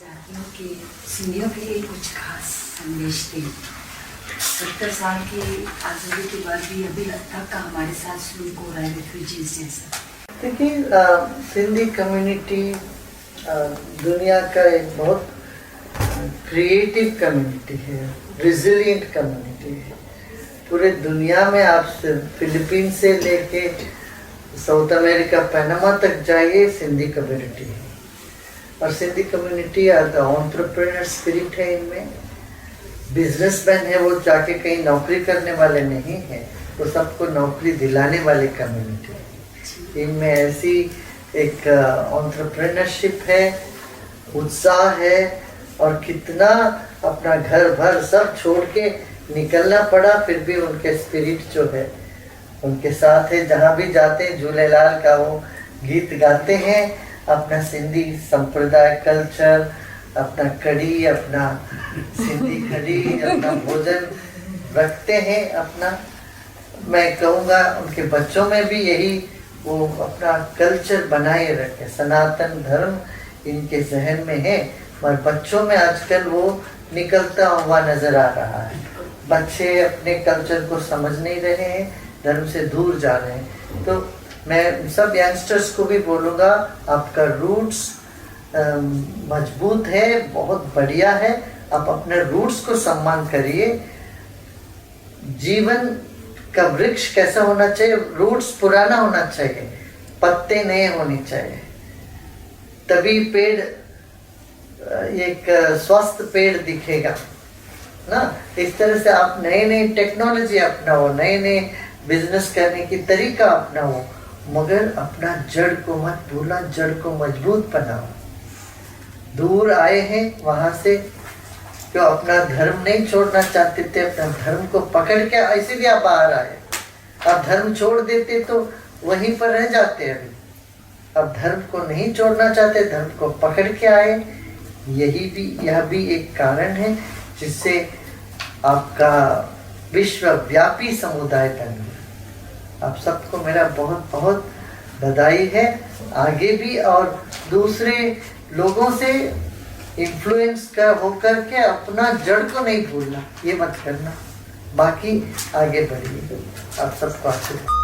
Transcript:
चाहती हूँ कि सिंधियों के लिए कुछ खास संदेश दें। 70 साल की आज़ादी के बाद भी अभी तक का हमारे साथ सलूक हो रहा है रेफ्यूजीज जैसा। देखिए, सिंधी कम्युनिटी दुनिया का एक बहुत क्रिएटिव कम्युनिटी है, रिजिलिएंट कम्युनिटी है। पूरे दुनिया में आप फिलीपीन से लेके साउथ अमेरिका पनामा तक जाइए, सिंधी कम्युनिटी है। और सिंधी कम्युनिटी एंटरप्रेन्योर स्पिरिट है इनमें। बिजनेसमैन है, वो जाके कहीं नौकरी करने वाले नहीं है, वो सबको नौकरी दिलाने वाले कम्युनिटी है। इनमें ऐसी एक एंटरप्रेन्योरशिप है, उत्साह है, और कितना अपना घर भर सब छोड़ के निकलना पड़ा, फिर भी उनके स्पिरिट जो है उनके साथ है। जहाँ भी जाते हैं झूलेलाल का वो गीत गाते हैं, अपना सिंधी संप्रदाय कल्चर, अपना कड़ी, अपना सिंधी कड़ी, अपना भोजन रखते हैं अपना। मैं कहूँगा उनके बच्चों में भी यही वो अपना कल्चर बनाए रखे। सनातन धर्म इनके जहन में है, और बच्चों में आजकल वो निकलता हुआ नजर आ रहा है। बच्चे अपने कल्चर को समझ नहीं रहे हैं, धर्म से दूर जा रहे हैं। तो मैं सब यंगस्टर्स को भी बोलूँगा, आपका रूट्स मजबूत है, बहुत बढ़िया है। आप अपने रूट्स को सम्मान करिए। जीवन का वृक्ष कैसा होना चाहिए? रूट्स पुराना होना चाहिए, पत्ते नए होने चाहिए, तभी पेड़ एक स्वस्थ पेड़ दिखेगा ना। इस तरह से आप नए नए टेक्नोलॉजी अपनाओ, नए नए बिजनेस करने की तरीका अपनाओ, मगर अपना जड़ को मत भूलना, जड़ को मजबूत बनाओ। दूर आए हैं वहां से, क्यों अपना धर्म नहीं छोड़ना चाहते थे, अपना धर्म को पकड़ के इसीलिए आप बाहर आए। आप धर्म छोड़ देते तो वहीं पर रह जाते। अभी अब धर्म को नहीं छोड़ना चाहते, धर्म को पकड़ के आए। यह भी एक कारण है जिससे आपका विश्वव्यापी समुदाय बन गया। आप सबको मेरा बहुत बहुत बधाई है। आगे भी और दूसरे लोगों से इन्फ्लुएंस का होकर के अपना जड़ को नहीं भूलना, ये मत करना। बाकी आगे बढ़िए। आप सबको आशीर्वाद।